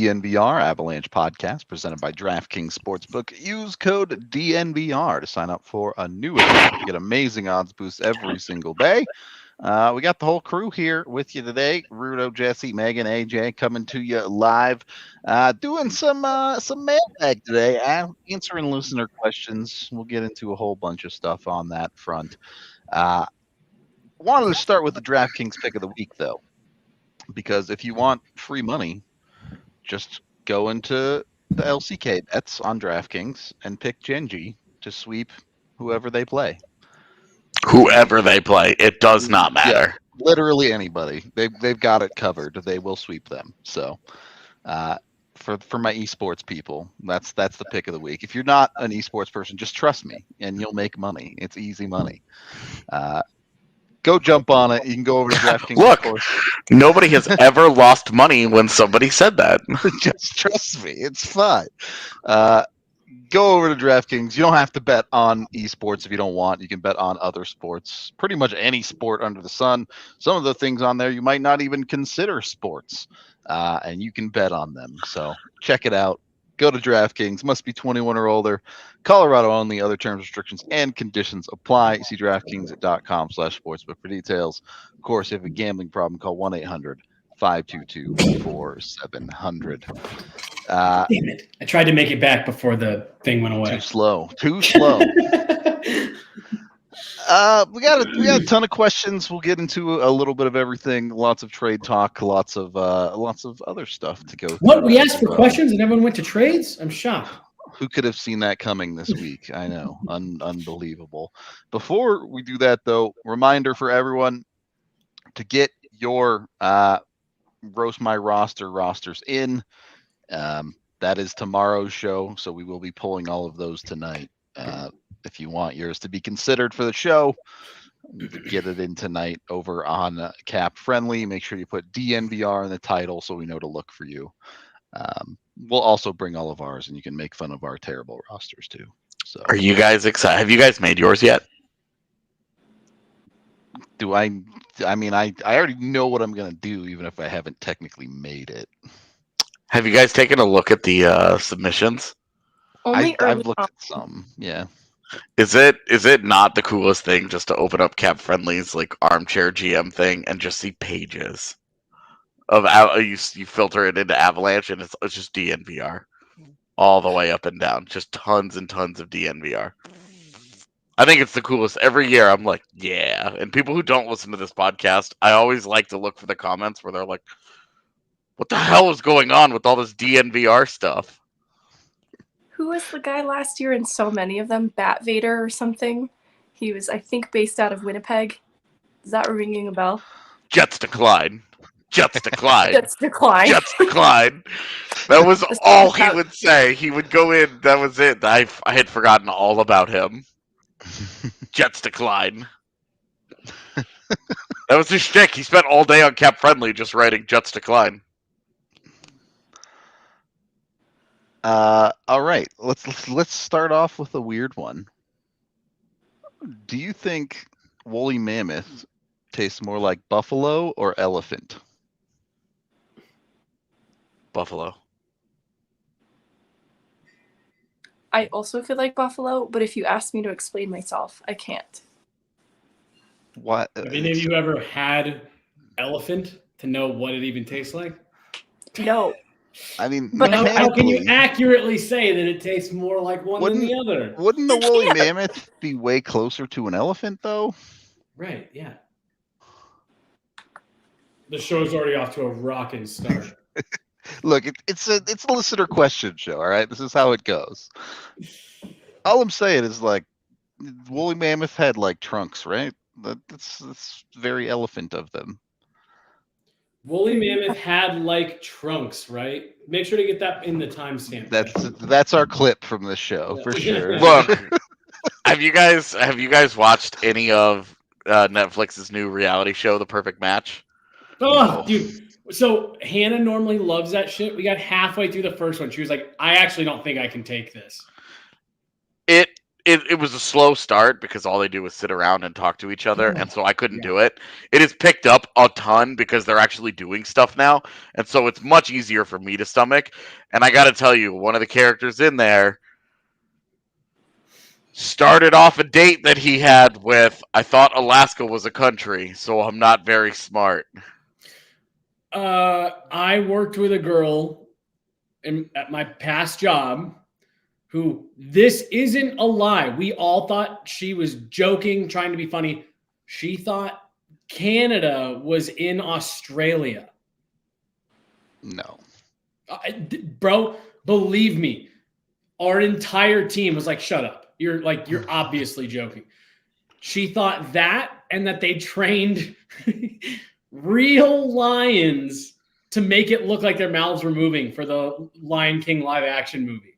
DNVR Avalanche podcast presented by DraftKings Sportsbook. Use code DNVR to sign up for a new account to get amazing odds boosts every single day. We got the whole crew here with you today. Rudo, Jesse, Meghan, AJ coming to you live. Doing some mailbag today, answering listener questions. We'll get into a whole bunch of stuff on that front. Wanted to start with the DraftKings pick of the week, though, because if you want free money, just go into the LCK bets on DraftKings and pick Genji to sweep whoever they play. Whoever they play, it does not matter. Yeah, literally anybody. They've got it covered. They will sweep them. So, for my esports people, that's the pick of the week. If you're not an esports person, just trust me, and you'll make money. It's easy money. Go jump on it. You can go over to DraftKings. Look, nobody has ever lost money when somebody said that. Just trust me. It's fine. Go over to DraftKings. You don't have to bet on esports if you don't want. You can bet on other sports, pretty much any sport under the sun. Some of the things on there you might not even consider sports, and you can bet on them. So check it out. Go to DraftKings. Must be 21 or older. Colorado only. Other terms, restrictions, and conditions apply. See DraftKings.com/sportsbook for details. Of course, if you have a gambling problem, call 1-800-522-4700. Damn it. I tried to make it back before the thing went away. Too slow. We got a ton of questions. We'll get into a little bit of everything. Lots of trade talk. Lots of other stuff to go through. What? We asked for questions and everyone went to trades? I'm shocked. Who could have seen that coming this week? I know. Unbelievable. Before we do that, though, reminder for everyone to get your Roast My rosters in. That is tomorrow's show, so we will be pulling all of those tonight. If you want yours to be considered for the show, get it in tonight over on Cap Friendly. Make sure you put DNVR in the title so we know to look for you. We'll also bring all of ours, and you can make fun of our terrible rosters too. So, are you guys excited? Have you guys made yours yet? Do I mean, I already know what I'm gonna do, even if I haven't technically made it. Have you guys taken a look at the submissions? I've looked at some. Yeah. Is it not the coolest thing just to open up Cap Friendly's like armchair GM thing and just see pages of you filter it into Avalanche and it's just DNVR all the way up and down, just tons and tons of DNVR. I think it's the coolest. Every year I'm like, yeah. And people who don't listen to this podcast, I always like to look for the comments where they're like, what the hell is going on with all this DNVR stuff? Who was the guy last year in so many of them? Bat Vader or something? He was, I think, based out of Winnipeg. Is that ringing a bell? Jets decline. Jets decline. Jets decline. Jets decline. That was all he would say. He would go in. That was it. I had forgotten all about him. Jets decline. That was his shtick. He spent all day on Cap Friendly just writing Jets decline. All right, let's start off with a weird one. Do you think woolly mammoth tastes more like buffalo or elephant? Buffalo. I also feel like buffalo, but if you ask me to explain myself, I can't. What? Have any of you ever had elephant to know what it even tastes like? No. I mean, but how can you accurately say that it tastes more like one than the other? Wouldn't the woolly mammoth be way closer to an elephant, though? Right, yeah. The show's already off to a rocking start. Look, it's a listener question show, all right? This is how it goes. All I'm saying is, like, woolly mammoth had, like, trunks, right? That's very elephant of them. Woolly mammoth had like trunks, right? Make sure to get that in the timestamp. That's our clip from this show for sure. Look, have you guys watched any of Netflix's new reality show, The Perfect Match? Oh, dude. So Hannah normally loves that shit. We got halfway through the first one. She was like, I actually don't think I can take this. it was a slow start because all they do is sit around and talk to each other, and so I couldn't do it. It has picked up a ton because they're actually doing stuff now, and so it's much easier for me to stomach. And I got to tell you, one of the characters in there started off a date that he had with, I thought Alaska was a country, so I'm not very smart. I worked with a girl at my past job who, this isn't a lie. We all thought she was joking, trying to be funny. She thought Canada was in Australia. No. Bro, believe me, our entire team was like, shut up. You're obviously joking. She thought that, and that they trained real lions to make it look like their mouths were moving for the Lion King live action movie.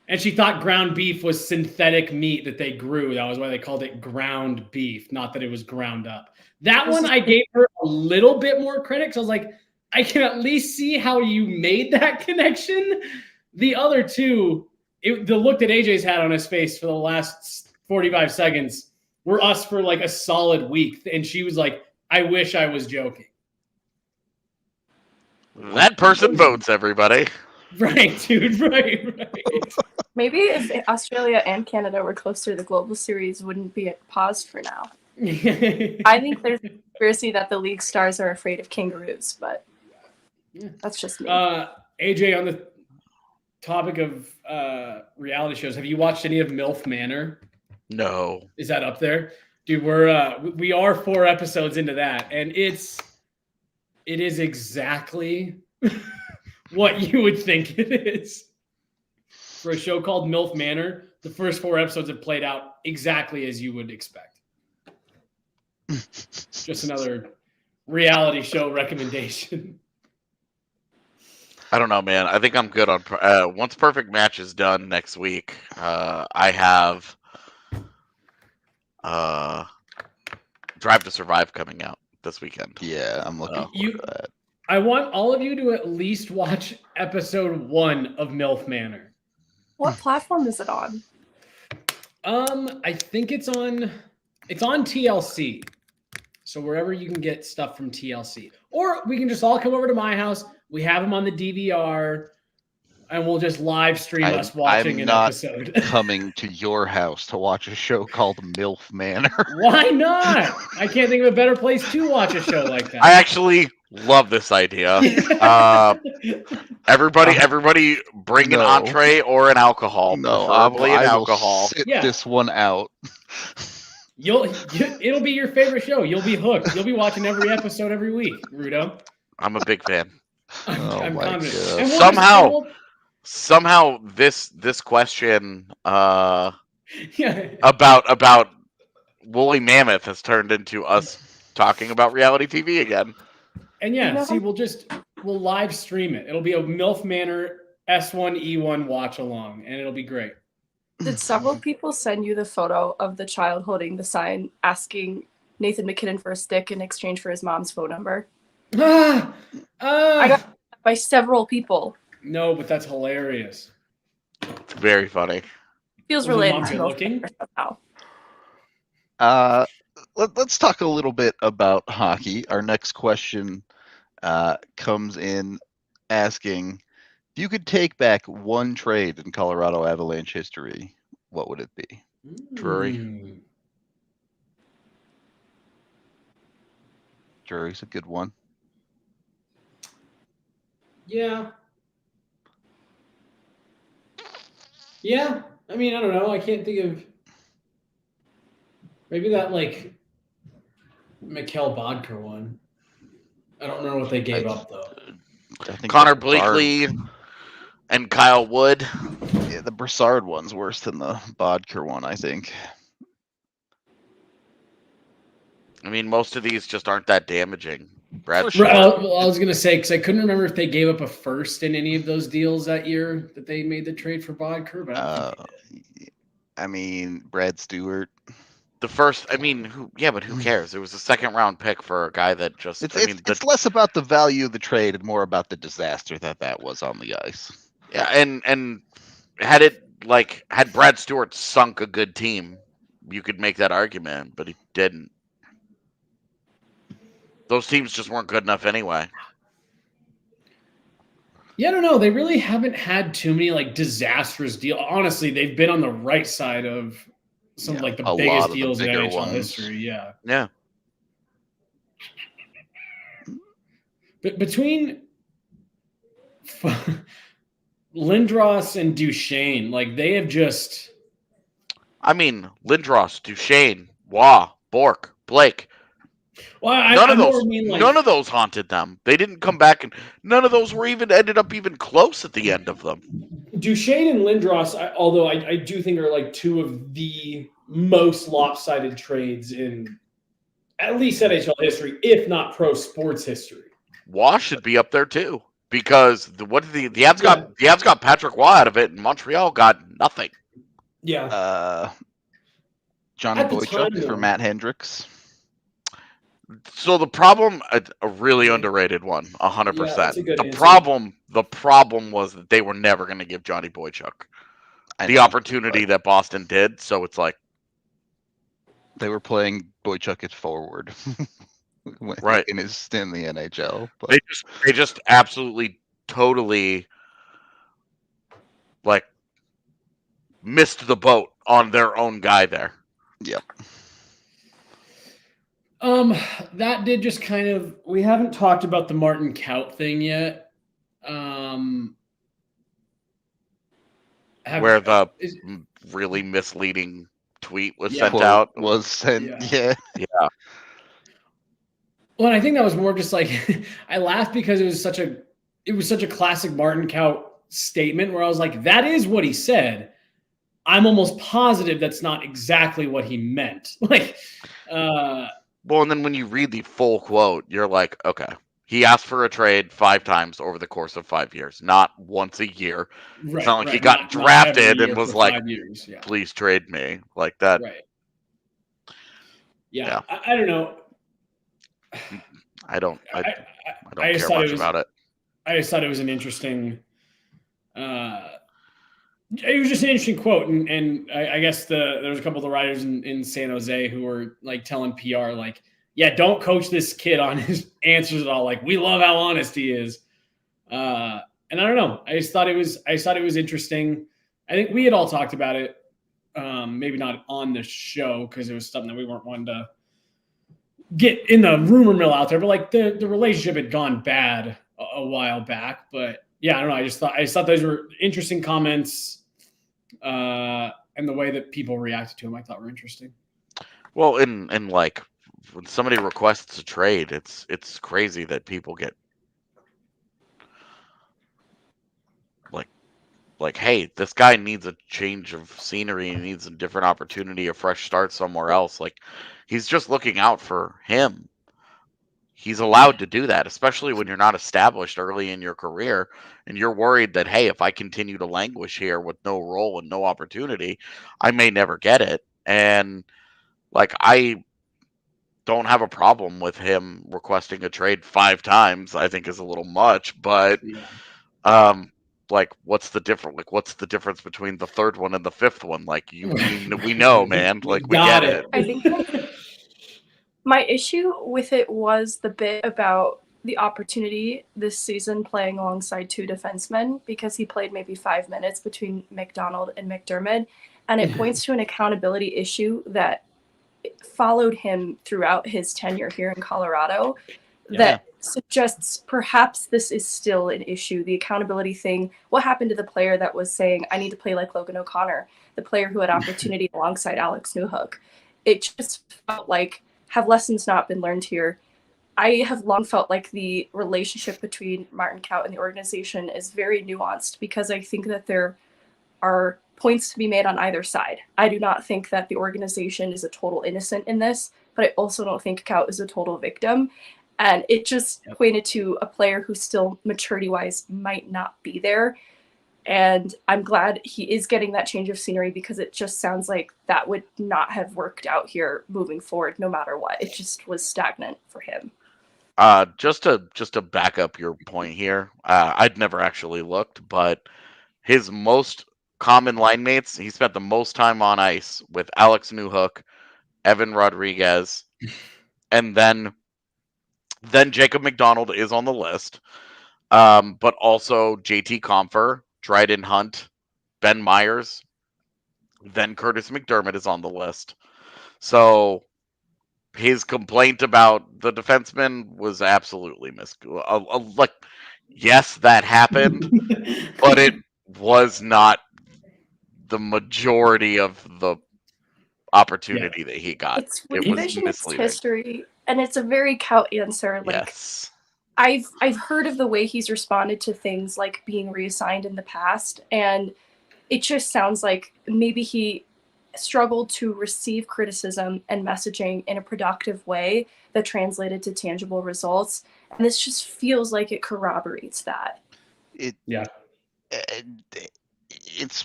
And she thought ground beef was synthetic meat that they grew. That was why they called it ground beef, not that it was ground up. That one I gave her a little bit more credit because I was like, I can at least see how you made that connection. The other two, the look that AJ's had on his face for the last 45 seconds were us for like a solid week. And she was like, I wish I was joking. That person votes, everybody. Right, dude. Right. Maybe if Australia and Canada were closer, the global series wouldn't be paused for now. I think there's a conspiracy that the league stars are afraid of kangaroos, but that's just me. AJ, on the topic of reality shows, have you watched any of MILF Manor? No. Is that up there? Dude, we are 4 episodes into that, and it is exactly what you would think it is. For a show called MILF Manor, the first 4 episodes have played out exactly as you would expect. Just another reality show recommendation. I don't know, man. I think I'm good on once Perfect Match is done next week. I have Drive to Survive coming out this weekend. Yeah, I'm looking forward to that. I want all of you to at least watch episode 1 of MILF Manor. What platform is it on? I think it's on TLC. So wherever you can get stuff from TLC. Or we can just all come over to my house. We have them on the DVR, and we'll just live stream us watching an episode. Coming to your house to watch a show called MILF Manor. Why not? I can't think of a better place to watch a show like that. I actually love this idea. Everybody bring an entree or an alcohol. No, preferably an I alcohol. will sit this one out. It'll be your favorite show. You'll be hooked. You'll be watching every episode every week, Rudo. I'm a big fan. I'm confident. And somehow this question about woolly mammoth has turned into us talking about reality TV again. And we'll live stream it. It'll be a MILF Manor S1E1 watch along, and it'll be great. Did several people send you the photo of the child holding the sign asking Nathan McKinnon for a stick in exchange for his mom's phone number? I got by several people. No, but that's hilarious. It's very funny. Feels related to looking somehow. Let's talk a little bit about hockey. Our next question comes in asking, if you could take back one trade in Colorado Avalanche history, what would it be? Drury. Drury's a good one. Yeah. I mean, I don't know. I can't think of maybe that like Mikhail Bodker one. I don't know what they gave up though. I think Connor Blakely and Kyle Wood. Yeah, the Brassard one's worse than the Bodker one, I think. I mean, most of these just aren't that damaging. I was going to say, because I couldn't remember if they gave up a first in any of those deals that year that they made the trade for Bodker. But I mean, Brad Stewart. The first, I mean, who cares? It was a second-round pick for a guy that just... It's less about the value of the trade and more about the disaster that was on the ice. Yeah, and had it like, had Brad Stewart sunk a good team, you could make that argument, but he didn't. Those teams just weren't good enough anyway. Yeah, I don't know. They really haven't had too many like disastrous deals. Honestly, they've been on the right side of some of like the a lot biggest of the deals in bigger NHL ones. history. Yeah. Yeah. But between Lindros and Duchesne, like they have just. I mean, Lindros, Duchesne, Waugh, Bork, Blake. Well, None I of more those, mean like none of those haunted them. They didn't come back, and none of those were ended up even close at the end of them. Duchesne and Lindros, although I do think are like two of the most lopsided trades in at least NHL history, if not pro sports history. Waugh should be up there too, because the Avs got Patrick Waugh out of it, and Montreal got nothing. Yeah. Johnny At the Boychuk time, for though. Matt Hendricks. So the problem, a really underrated one, 100%. Yeah, that's a good The answer. problem was that they were never going to give Johnny Boychuk I the know, opportunity that Boston did. So it's like, they were playing Boychuk at forward Right. in his stint in the NHL. But they just absolutely, totally, like, missed the boat on their own guy there. yep. That did just kind of. We haven't talked about the Martin Kaut thing yet. Where the really misleading tweet was sent Quote out. was sent. Yeah. Well, and I think that was more just like I laughed because it was such a classic Martin Kaut statement where I was like, that is what he said. I'm almost positive that's not exactly what he meant. Like, well, and then when you read the full quote, you're like, okay, he asked for a trade 5 times over the course of 5 years, not once a year. right, It's not like right, he got not drafted every year and was for like, 5 years. Yeah. please trade me, like that. Right. Yeah. I don't know. I don't I care just thought much about it. I just thought it was an interesting. It was just an interesting quote, and I guess there was a couple of the writers in San Jose who were like telling PR like, yeah, don't coach this kid on his answers at all. Like, we love how honest he is. And I don't know. I thought it was interesting. I think we had all talked about it. Maybe not on the show because it was something that we weren't wanting to get in the rumor mill out there, but like the relationship had gone bad a while back. But yeah, I don't know. I just thought those were interesting comments, and the way that people reacted to them, I thought were interesting. Well, and like when somebody requests a trade, it's crazy that people get like, hey, this guy needs a change of scenery, he needs a different opportunity, a fresh start somewhere else. Like, he's just looking out for him. He's allowed to do that, especially when you're not established early in your career and you're worried that, hey, if I continue to languish here with no role and no opportunity, I may never get it. And like, I don't have a problem with him requesting a trade 5 times. I think is a little much, but like, what's the difference? Like, what's the difference between the third one and the fifth one? Like, we know, man. Like, we get it. I think my issue with it was the bit about the opportunity this season playing alongside 2 defensemen, because he played maybe 5 minutes between McDonald and McDermott, and it points to an accountability issue that followed him throughout his tenure here in Colorado that suggests perhaps this is still an issue. The accountability thing. What happened to the player that was saying, I need to play like Logan O'Connor, the player who had opportunity alongside Alex Newhook? It just felt like, have lessons not been learned here? I have long felt like the relationship between Martin Kaut and the organization is very nuanced, because I think that there are points to be made on either side. I do not think that the organization is a total innocent in this, but I also don't think Kaut is a total victim. And it just pointed to a player who still maturity-wise might not be there. And I'm glad he is getting that change of scenery, because it just sounds like that would not have worked out here moving forward no matter what. It just was stagnant for him. Just to back up your point here, I'd never actually looked, but his most common line mates, he spent the most time on ice with Alex Newhook, Evan Rodriguez, and then Jacob McDonald is on the list. But also JT Compher, Dryden Hunt, Ben Myers, then Curtis McDermott is on the list. So his complaint about the defenseman was absolutely like, yes, that happened, but it was not the majority of the opportunity that he got. It's It was revisionist misleading. history, and it's a very Kaut answer. Like, Yes. I've heard of the way he's responded to things like being reassigned in the past, and it just sounds like maybe he struggled to receive criticism and messaging in a productive way that translated to tangible results. And this just feels like it corroborates that. It's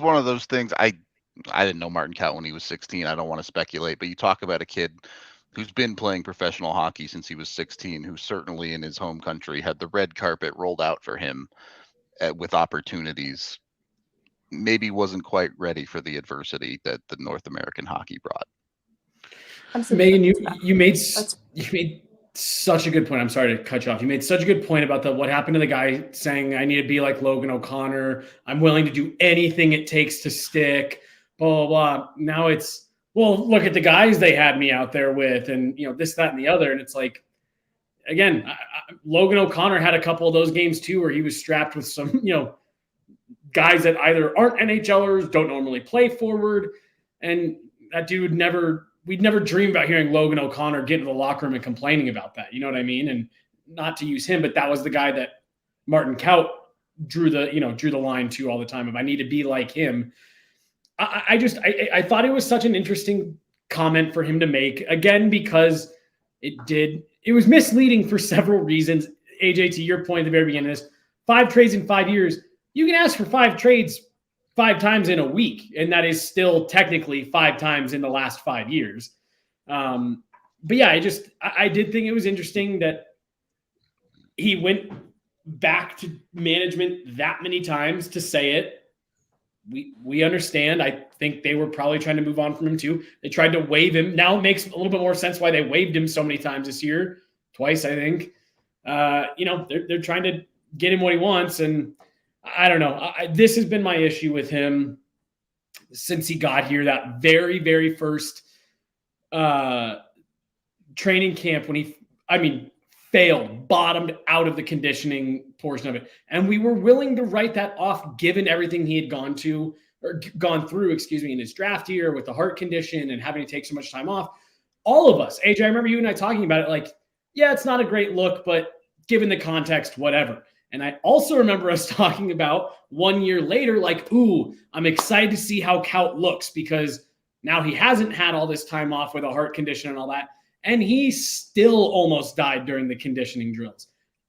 one of those things. I didn't know Martin Kaut when he was 16. I don't want to speculate, but you talk about a kid who's been playing professional hockey since he was 16, who certainly in his home country had the red carpet rolled out for him with opportunities. Maybe wasn't quite ready for the adversity that the North American hockey brought. Megan, you made such a good point. I'm sorry to cut you off. You made such a good point about what happened to the guy saying, I need to be like Logan O'Connor. I'm willing to do anything it takes to stick, blah, blah, blah. Now it's, well, look at the guys they had me out there with, and, you know, this, that, and the other. And it's like, again, Logan O'Connor had a couple of those games too, where he was strapped with some, you know, guys that either aren't NHLers, don't normally play forward. And that dude we'd never dream about hearing Logan O'Connor get into the locker room and complaining about that. You know what I mean? And not to use him, but that was the guy that Martin Kaut drew the line to all the time. If I need to be like him, I thought it was such an interesting comment for him to make, again, because it was misleading for several reasons. AJ, to your point at the very beginning of this, 5 trades in 5 years, you can ask for 5 trades 5 times in a week, and that is still technically 5 times in the last 5 years. But yeah, I did think it was interesting that he went back to management that many times to say it. We understand. I think they were probably trying to move on from him too. They tried to waive him. Now it makes a little bit more sense why they waived him so many times this year. Twice, I think. They're trying to get him what he wants, and I don't know. This has been my issue with him since he got here. That very, very first training camp when he failed, bottomed out of the conditioning portion of it. And we were willing to write that off given everything he had gone through, in his draft year with the heart condition and having to take so much time off. All of us, AJ, I remember you and I talking about it like, yeah, it's not a great look, but given the context, whatever. And I also remember us talking about 1 year later, like, ooh, I'm excited to see how Kaut looks because now he hasn't had all this time off with a heart condition and all that. And he still almost died during the conditioning drills.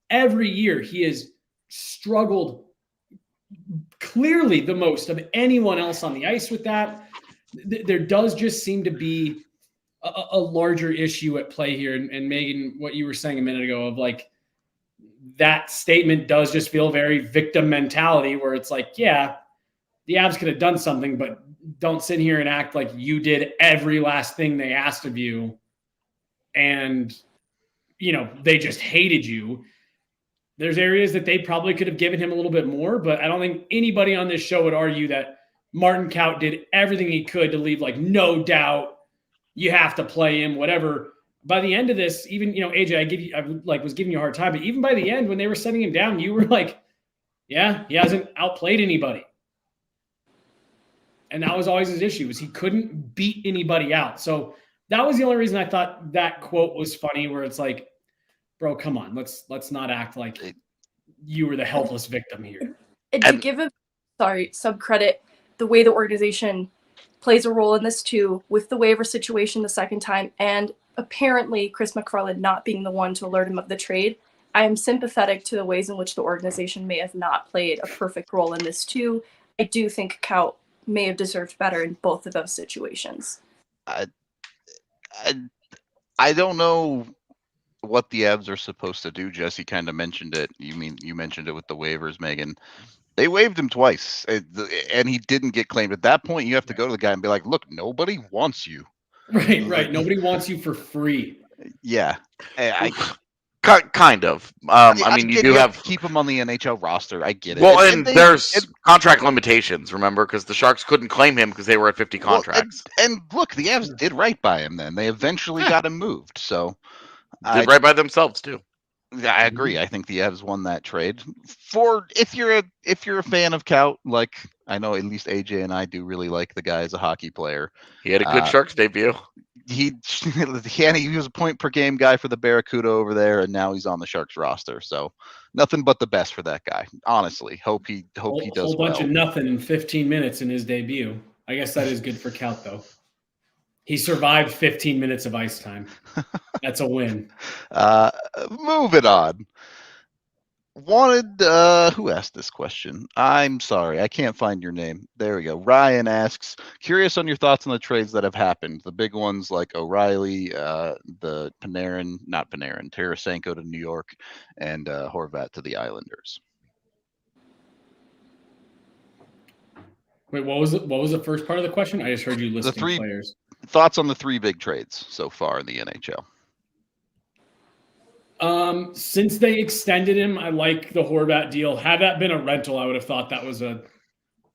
Every year he has struggled clearly the most of anyone else on the ice with that. There does just seem to be a larger issue at play here. And Megan, what you were saying a minute ago of like, that statement does just feel very victim mentality where it's like, yeah, the Avs could have done something, but don't sit here and act like you did every last thing they asked of you. And, they just hated you. There's areas that they probably could have given him a little bit more, but I don't think anybody on this show would argue that Martin Kaut did everything he could to leave like no doubt you have to play him, whatever. By the end of this, even, AJ, I was giving you a hard time, but even by the end, when they were setting him down, you were like, yeah, he hasn't outplayed anybody. And that was always his issue, was he couldn't beat anybody out. So that was the only reason I thought that quote was funny, where it's like, bro, come on, let's not act like you were the helpless victim here. And to give him, some credit, the way the organization plays a role in this too, with the waiver situation the second time, and apparently Chris McFarland not being the one to alert him of the trade, I am sympathetic to the ways in which the organization may have not played a perfect role in this too. I do think Kaut may have deserved better in both of those situations. I don't know what the Avs are supposed to do. Jesse kind of mentioned it. You mentioned it with the waivers, Megan. They waived him twice, and he didn't get claimed. At that point, you have to go to the guy and be like, "Look, nobody wants you." Right. Nobody wants you for free. Yeah, I Kind of. I mean, you get do you have have. to keep him on the NHL roster. I get it. Well, and there's contract limitations, remember, because the Sharks couldn't claim him because they were at 50 contracts. and look, the Avs did right by him. Then they eventually got him moved. So Did right by themselves too. I agree. I think the Avs won that trade. For if you're a fan of Kaut, like I know at least AJ and I do really like the guy as a hockey player. He had a good Sharks debut. He was a point per game guy for the Barracuda over there, and now he's on the Sharks roster. So nothing but the best for that guy. Honestly, hope he does well. A whole bunch of nothing in 15 minutes in his debut. I guess that is good for Kaut though. He survived 15 minutes of ice time. That's a win. Moving on. Who asked this question? I'm sorry, I can't find your name. There we go. Ryan asks, curious on your thoughts on the trades that have happened. The big ones like O'Reilly, the Tarasenko to New York, and Horvat to the Islanders. Wait, what was the first part of the question? I just heard you listing players. Thoughts on the 3 big trades so far in the NHL? Since they extended him, I like the Horvat deal. Had that been a rental, I would have thought that was a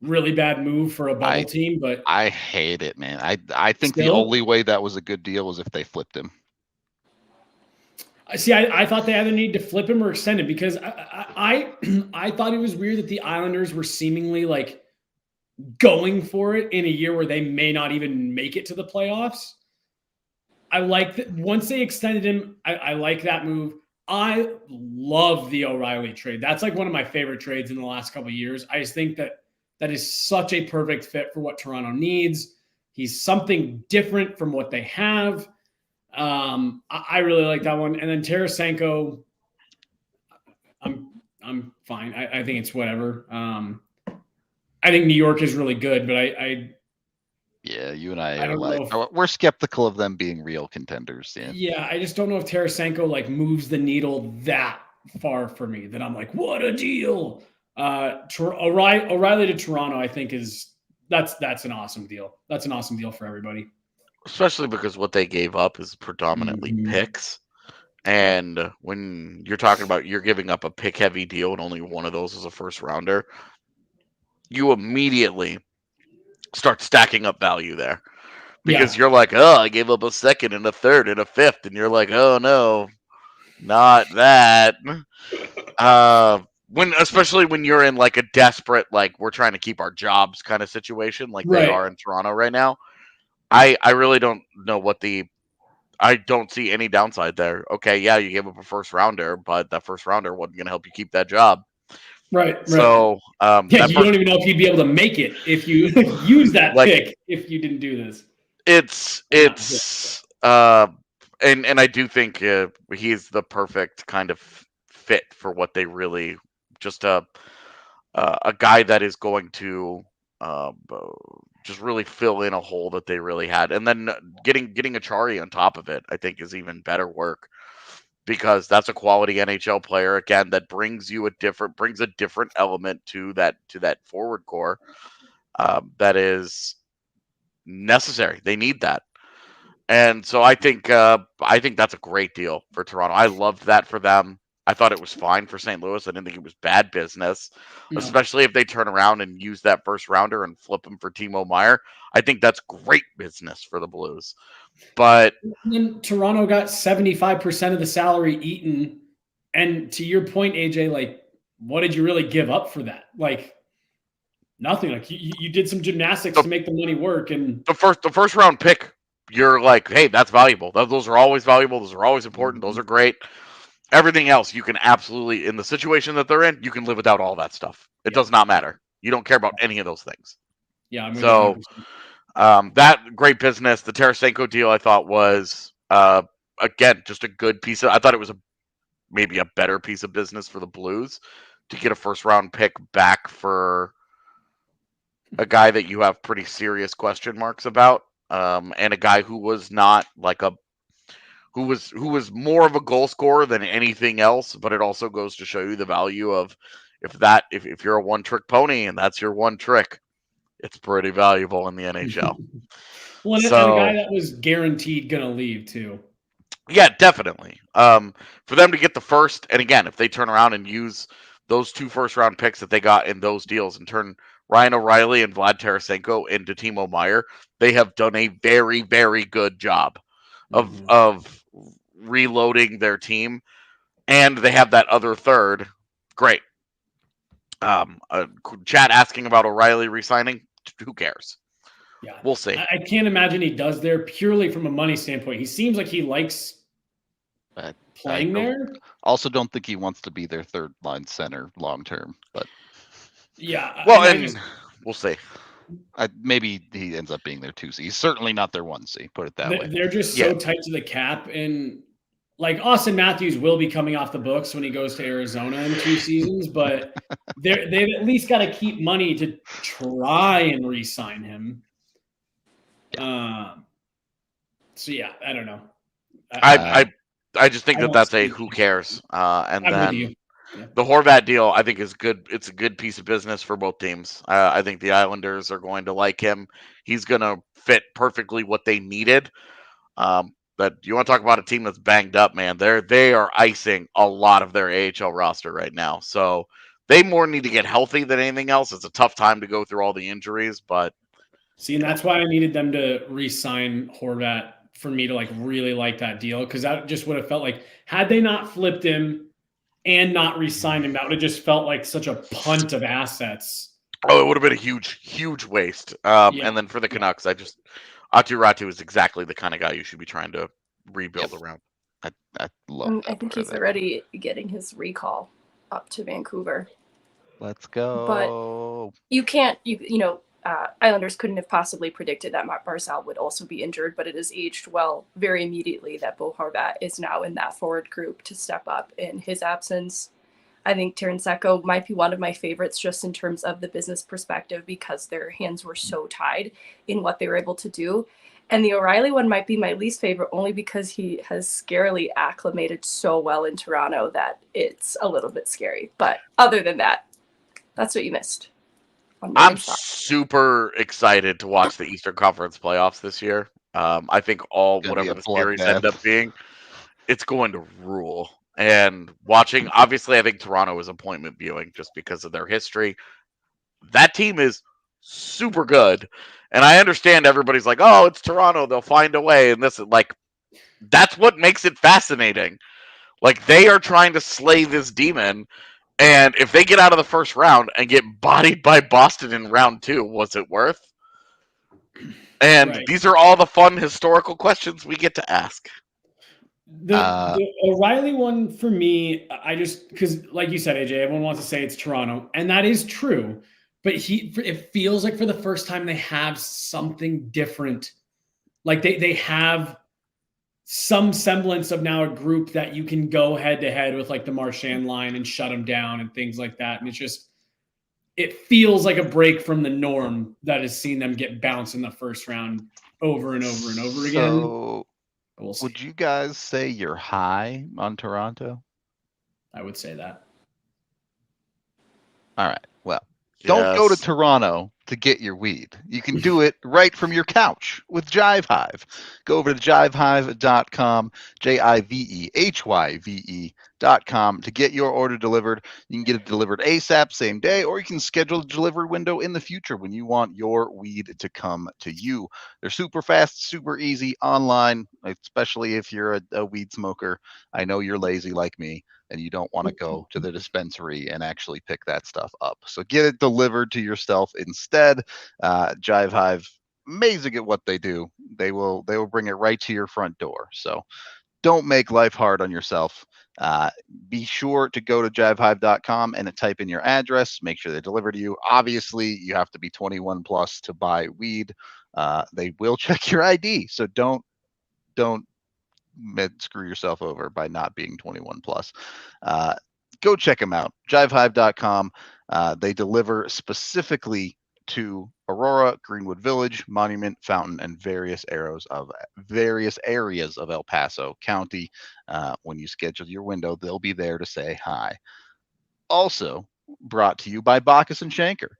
really bad move for a bubble team. But I hate it, man. I think the only way that was a good deal was if they flipped him. See, I thought they either need to flip him or extend him because I thought it was weird that the Islanders were seemingly like going for it in a year where they may not even make it to the playoffs. I like that once they extended him. I like that move. I love the O'Reilly trade. That's like one of my favorite trades in the last couple of years. I just think that is such a perfect fit for what Toronto needs. He's something different from what they have. I really like that one. And then Tarasenko, I'm fine. I think it's whatever. I think New York is really good, but yeah, you and I are we're skeptical of them being real contenders. Yeah, I just don't know if Tarasenko like moves the needle that far for me that I'm like, what a deal. O'Reilly to Toronto, I think that's an awesome deal. That's an awesome deal for everybody. Especially because what they gave up is predominantly picks. And when you're talking about you're giving up a pick-heavy deal and only one of those is a first-rounder, you immediately start stacking up value there. Because you're like, oh, I gave up a second and a third and a fifth. And you're like, oh, no, not that. Especially when you're in like a desperate, like we're trying to keep our jobs kind of situation like they are in Toronto right now. I really don't know I don't see any downside there. Okay, yeah, you gave up a first rounder, but that first rounder wasn't going to help you keep that job. Right. So, you don't even know if you'd be able to make it if you use that pick if you didn't do this. And I do think he's the perfect kind of fit for what they really just a guy that is going to just really fill in a hole that they really had, and then getting Achari on top of it, I think, is even better work because that's a quality NHL player again that brings a different element to that forward core that is necessary. They need that. And so I think that's a great deal for Toronto. I loved that for them. I thought it was fine for St. Louis. I didn't think it was bad business, especially if they turn around and use that first rounder and flip him for Timo Meier. I think that's great business for the Blues. But then Toronto got 75% of the salary eaten. And to your point, AJ, like, what did you really give up for that? Like, nothing. Like you did some gymnastics to make the money work. And the first round pick, you're like, hey, that's valuable. Those are always valuable. Those are always important. Those are great. Everything else, you can absolutely, in the situation that they're in, you can live without all that stuff. It does not matter. You don't care about any of those things. Yeah. So that great business. The Tarasenko deal, I thought was, again, just a good piece of, I thought it was maybe a better piece of business for the Blues to get a first round pick back for a guy that you have pretty serious question marks about, and a guy who was not like who was more of a goal scorer than anything else. But it also goes to show you the value of if you're a one-trick pony and that's your one trick, it's pretty valuable in the NHL. Well, and a guy that was guaranteed gonna leave too. Yeah, definitely. For them to get the first, and again, if they turn around and use those 2 first-round picks that they got in those deals and turn Ryan O'Reilly and Vlad Tarasenko into Timo Meier, they have done a very, very good job of reloading their team, and they have that other third. Great. Chat asking about O'Reilly resigning. Who cares? Yeah, we'll see. I can't imagine he does there purely from a money standpoint. He seems like he likes playing there. Also, don't think he wants to be their third line center long term, but yeah. Well, we'll see. Maybe he ends up being their 2C. He's certainly not their 1C. Put it that way. They're just so tight to the cap, and like Austin Matthews will be coming off the books when he goes to Arizona in 2 seasons, but they've at least got to keep money to try and re-sign him. So yeah, I don't know. I just think that's a who cares. And I'm then the Horvat deal, I think, is good. It's a good piece of business for both teams. I think the Islanders are going to like him. He's going to fit perfectly what they needed. But you want to talk about a team that's banged up, man? They are icing a lot of their AHL roster right now. So they more need to get healthy than anything else. It's a tough time to go through all the injuries, but see, and that's why I needed them to re-sign Horvat for me to like really like that deal, because that just would have felt like, had they not flipped him and not re-signed him, that would have just felt like such a punt of assets. Oh, it would have been a huge waste. And then for the Canucks, Aatu Räty is exactly the kind of guy you should be trying to rebuild around. I love that. I think he's already getting his recall up to Vancouver. Let's go. But you can't, Islanders couldn't have possibly predicted that Barzal would also be injured, but it has aged well very immediately that Bo Horvat is now in that forward group to step up in his absence. I think Tarasenko might be one of my favorites just in terms of the business perspective, because their hands were so tied in what they were able to do. And the O'Reilly one might be my least favorite, only because he has scarily acclimated so well in Toronto that it's a little bit scary. But other than that, that's what you missed. I'm super excited to watch the Eastern Conference playoffs this year. I think whatever the series end up being, it's going to rule. And watching, obviously, I think Toronto is appointment viewing just because of their history. That team is super good. And I understand everybody's like, oh, it's Toronto, they'll find a way. And that's what makes it fascinating. Like, they are trying to slay this demon. And if they get out of the first round and get bodied by Boston in round 2, was it worth? And these are all the fun historical questions we get to ask. The O'Reilly one for me, because like you said, AJ, everyone wants to say it's Toronto, and that is true. But it feels like for the first time they have something different. Like they have some semblance of now a group that you can go head to head with, like the Marchand line, and shut them down and things like that. And it feels like a break from the norm that has seen them get bounced in the first round over and over and over again. So would you guys say you're high on Toronto? I would say that. All right. Well, don't go to Toronto to get your weed. You can do it right from your couch with Jive Hive. Go over to jivehive.com, JIVEHYVE.com to get your order delivered. You can get it delivered ASAP, same day, or you can schedule a delivery window in the future when you want your weed to come to you. They're super fast, super easy, online, especially if you're a weed smoker. I know you're lazy like me, and you don't want to go to the dispensary and actually pick that stuff up. So get it delivered to yourself instead. Jive Hive, amazing at what they do. They will bring it right to your front door. So don't make life hard on yourself. Be sure to go to jivehive.com and type in your address. Make sure they deliver to you. Obviously, you have to be 21 plus to buy weed. They will check your ID. So don't screw yourself over by not being 21 plus. Go check them out. Jivehive.com. They deliver specifically to Aurora, Greenwood Village, Monument, Fountain, and various areas of El Paso County. When you schedule your window, they'll be there to say hi. Also, brought to you by Bacchus and Shanker.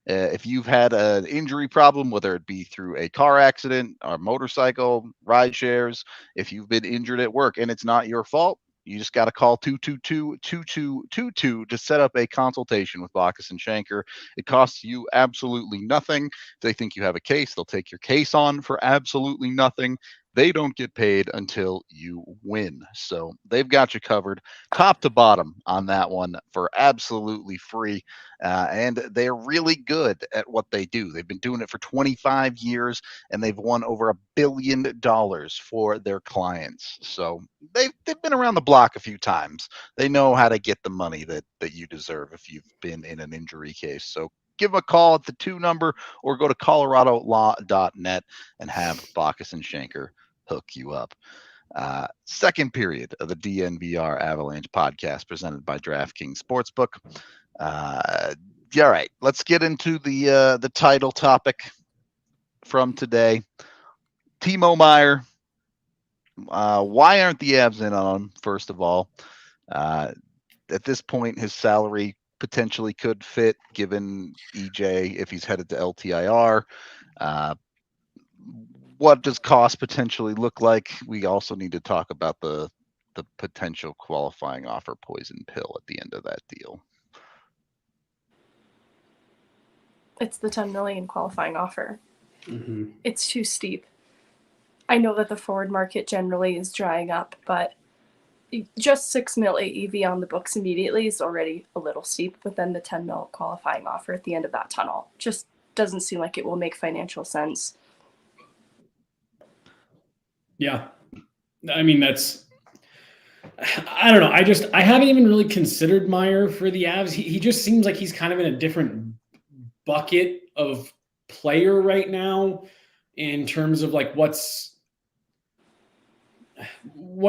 If you've had an injury problem, whether it be through a car accident or motorcycle, ride shares, if you've been injured at work and it's not your fault, you just got to call 222-2222 to set up a consultation with Bacchus and Shanker. It costs you absolutely nothing. If they think you have a case, they'll take your case on for absolutely nothing. They don't get paid until you win. So they've got you covered top to bottom on that one for absolutely free. And they're really good at what they do. They've been doing it for 25 years and they've won over $1 billion for their clients. So they've been around the block a few times. They know how to get the money that you deserve if you've been in an injury case. So give them a call at the 2 number or go to coloradolaw.net and have Bacchus and Shanker hook you up. Second period of the DNVR Avalanche podcast presented by DraftKings Sportsbook. All right, let's get into the title topic from today. Timo Meier. Why aren't the Avs in on him, first of all? At this point, his salary potentially could fit, given EJ if he's headed to LTIR. What does cost potentially look like? We also need to talk about the potential qualifying offer poison pill at the end of that deal. It's the 10 million qualifying offer. Mm-hmm. It's too steep. I know that the forward market generally is drying up, but just 6 mil AEV on the books immediately is already a little steep, but then the 10 mil qualifying offer at the end of that tunnel just doesn't seem like it will make financial sense. Yeah. I mean, I don't know. I haven't even really considered Meier for the Avs. He just seems like he's kind of in a different bucket of player right now in terms of like what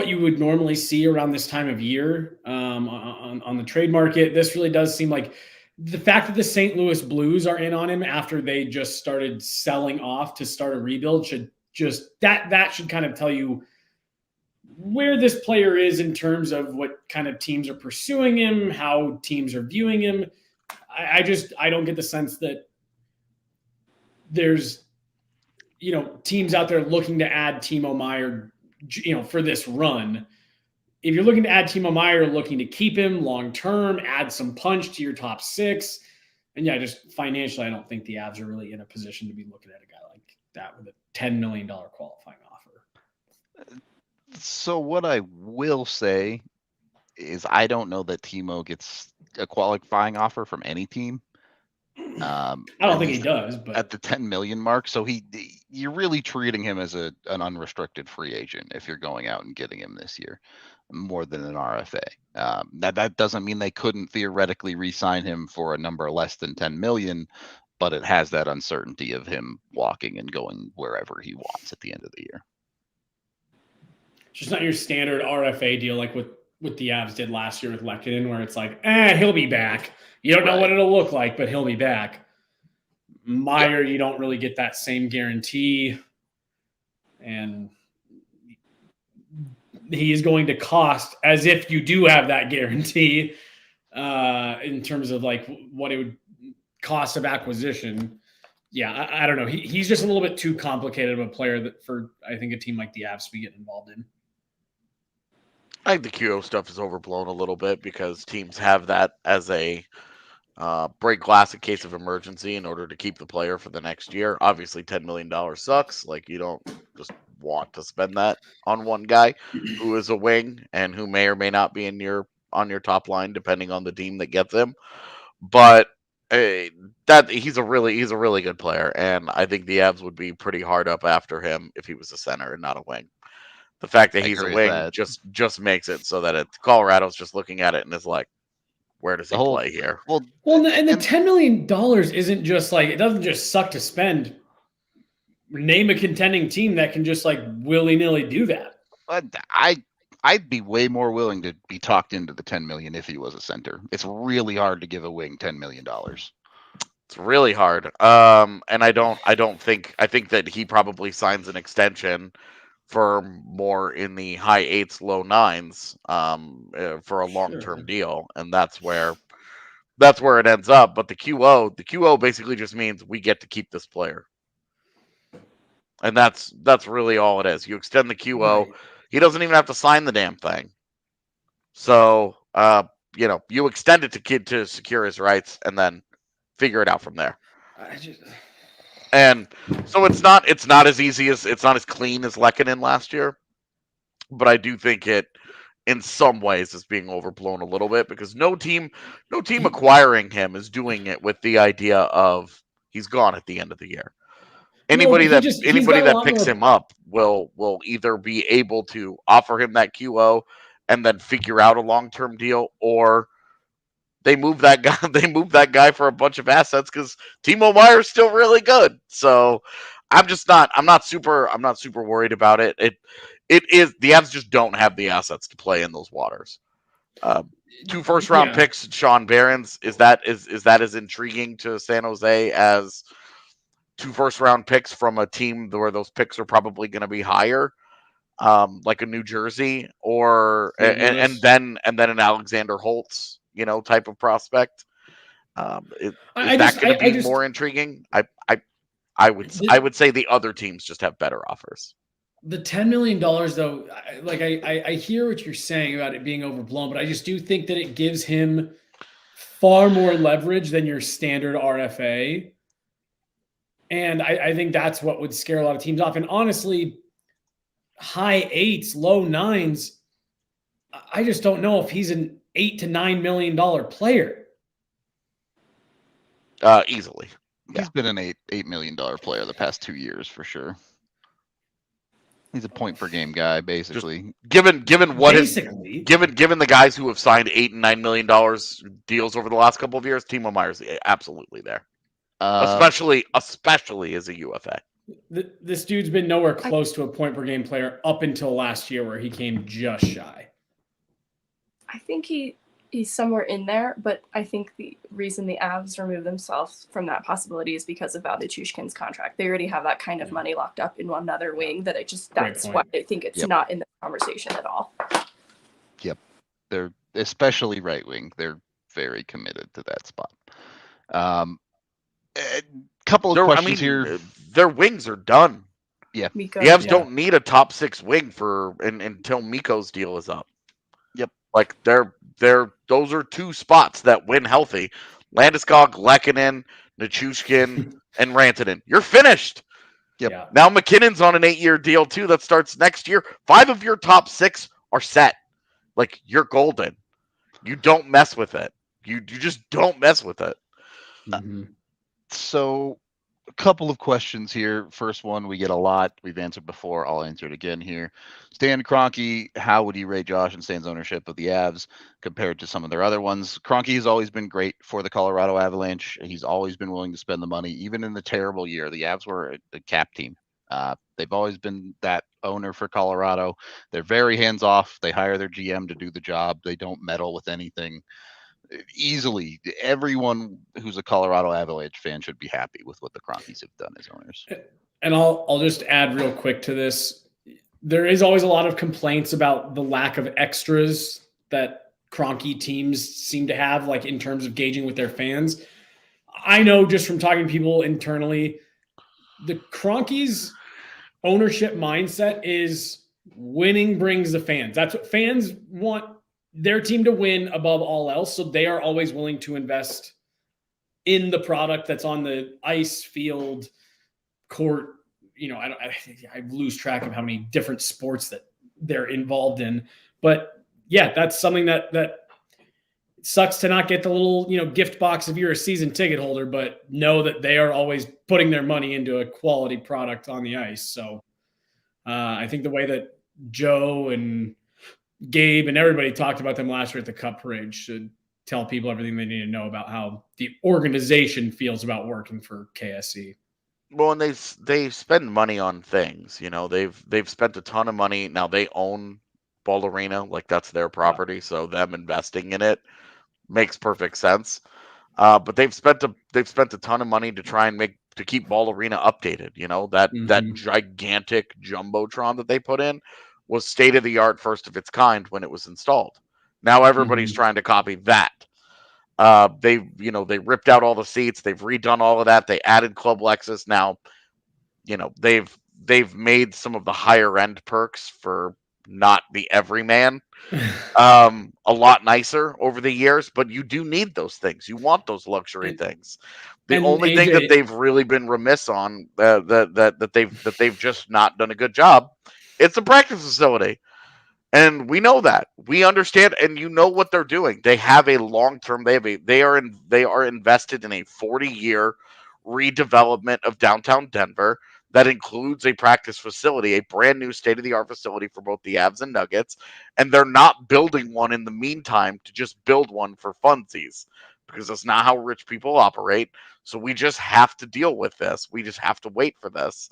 you would normally see around this time of year on the trade market. This really does seem like the fact that the St. Louis Blues are in on him after they just started selling off to start a rebuild should that should kind of tell you where this player is in terms of what kind of teams are pursuing him, how teams are viewing him. I don't get the sense that there's, teams out there looking to add Timo Meier, for this run. If you're looking to add Timo Meier, looking to keep him long-term, add some punch to your top 6. And yeah, just financially, I don't think the Avs are really in a position to be looking at a guy like that with a $10 million qualifying offer. So what I will say is I don't know that Timo gets a qualifying offer from any team. I don't think he does, but at the 10 million mark. So you're really treating him as an unrestricted free agent if you're going out and getting him this year more than an RFA. That doesn't mean they couldn't theoretically re-sign him for a number less than 10 million, but it has that uncertainty of him walking and going wherever he wants at the end of the year. It's just not your standard RFA deal like what the Avs did last year with Lehkonen, where it's like, he'll be back. You don't know what it'll look like, but he'll be back. Meier, you don't really get that same guarantee. And he is going to cost as if you do have that guarantee in terms of like what it would cost of acquisition. Yeah, I don't know. He's just a little bit too complicated of a player that for, I think, a team like the Avs to be getting involved in. I think the QO stuff is overblown a little bit because teams have that as a break glass in case of emergency in order to keep the player for the next year. Obviously, $10 million sucks. Like, you don't just want to spend that on one guy who is a wing and who may or may not be on your top line, depending on the team that gets him. But that he's a really good player, and I think the Avs would be pretty hard up after him if he was a center and not a wing. The fact that he's a wing just makes it so that Colorado's just looking at it and is like, where does he play here? Well, and the $10 million isn't just like, it doesn't just suck to spend. Name a contending team that can just like willy-nilly do that. I'd be way more willing to be talked into the 10 million if he was a center. It's really hard to give a wing $10 million. It's really hard. And I think that he probably signs an extension for more in the high 8s, low 9s, for a long-term deal. And that's where that's where it ends up. But the QO basically just means we get to keep this player. And that's really all it is. You extend the QO. Right. He doesn't even have to sign the damn thing. So, you extend it to kid to secure his rights and then figure it out from there. And so it's not as easy as it's not as clean as Lehkonen last year, but I do think it in some ways is being overblown a little bit because no team acquiring him is doing it with the idea of he's gone at the end of the year. Anybody that picks him up will either be able to offer him that QO and then figure out a long-term deal, or they move that guy for a bunch of assets because Timo Meier is still really good. So I'm not super worried about it. It is the Avs just don't have the assets to play in those waters. 2 first-round picks, Sean Barons, is that as intriguing to San Jose as 2 first-round picks from a team where those picks are probably going to be higher, like a New Jersey, or and then an Alexander Holtz, type of prospect? Is that going to be more intriguing? I would say the other teams just have better offers. The $10 million, though, I hear what you're saying about it being overblown, but I just do think that it gives him far more leverage than your standard RFA. And I think that's what would scare a lot of teams off. And honestly, high 8s, low 9s, I just don't know if he's an $8 to $9 million player. Easily. He's been an $8 million player the past 2 years for sure. He's a point per game guy, basically. Given the guys who have signed $8 and $9 million deals over the last couple of years, Timo Meier's absolutely there. Especially as a UFA. This dude's been nowhere close to a point per game player up until last year, where he came just shy. I think he's somewhere in there, but I think the reason the Avs remove themselves from that possibility is because of Valdechukhin's contract. They already have that kind of money locked up in one other wing that that's why I think it's not in the conversation at all. Yep. They're especially right wing. They're very committed to that spot. A couple of questions here. Their wings are done. Yeah. Mikko, the Avs don't need a top 6 wing until Mikko's deal is up. Yep. Like those are 2 spots that when healthy. Landeskog, Lehkonen, Nichushkin, and Rantanen. You're finished. Yep. Yeah. Now McKinnon's on an 8-year deal too that starts next year. 5 of your top 6 are set. Like, you're golden. You don't mess with it. You just don't mess with it. Mm-hmm. So a couple of questions here. First one, we get a lot. We've answered before. I'll answer it again here. Stan Kroenke, how would you rate Josh and Stan's ownership of the Avs compared to some of their other ones? Kroenke has always been great for the Colorado Avalanche. He's always been willing to spend the money, even in the terrible year. The Avs were a cap team. They've always been that owner for Colorado. They're very hands-off. They hire their GM to do the job. They don't meddle with anything. Easily, everyone who's a Colorado Avalanche fan should be happy with what the Kroenkes have done as owners. And I'll just add real quick to this. There is always a lot of complaints about the lack of extras that Kroenke teams seem to have, like in terms of gauging with their fans. I know just from talking to people internally, the Kroenke's ownership mindset is winning brings the fans. That's what fans want, their team to win above all else. So they are always willing to invest in the product that's on the ice, field, court. I lose track of how many different sports that they're involved in. But yeah, that's something that sucks to not get the little, gift box if you're a season ticket holder, but know that they are always putting their money into a quality product on the ice. So I think the way that Joe and Gabe and everybody talked about them last year at the Cup Parade should tell people everything they need to know about how the organization feels about working for KSE. Well, and they spend money on things. They've spent a ton of money. Now they own Ball Arena, like that's their property, so them investing in it makes perfect sense. But they've spent a ton of money to try and keep Ball Arena updated. That gigantic jumbotron that they put in was state of the art, first of its kind when it was installed. Now everybody's trying to copy that. They ripped out all the seats. They've redone all of that. They added Club Lexus. Now, they've made some of the higher end perks for not the everyman a lot nicer over the years, but you do need those things. You want those luxury things. The and only thing AJ that they've really been remiss on, that they've just not done a good job, it's the practice facility. And we know that. We understand, and you know what they're doing. They have a long term. They are invested in a 40-year redevelopment of downtown Denver that includes a practice facility, a brand new state of the art facility for both the Avs and Nuggets. And they're not building one in the meantime to just build one for funsies, because that's not how rich people operate. So we just have to deal with this. We just have to wait for this.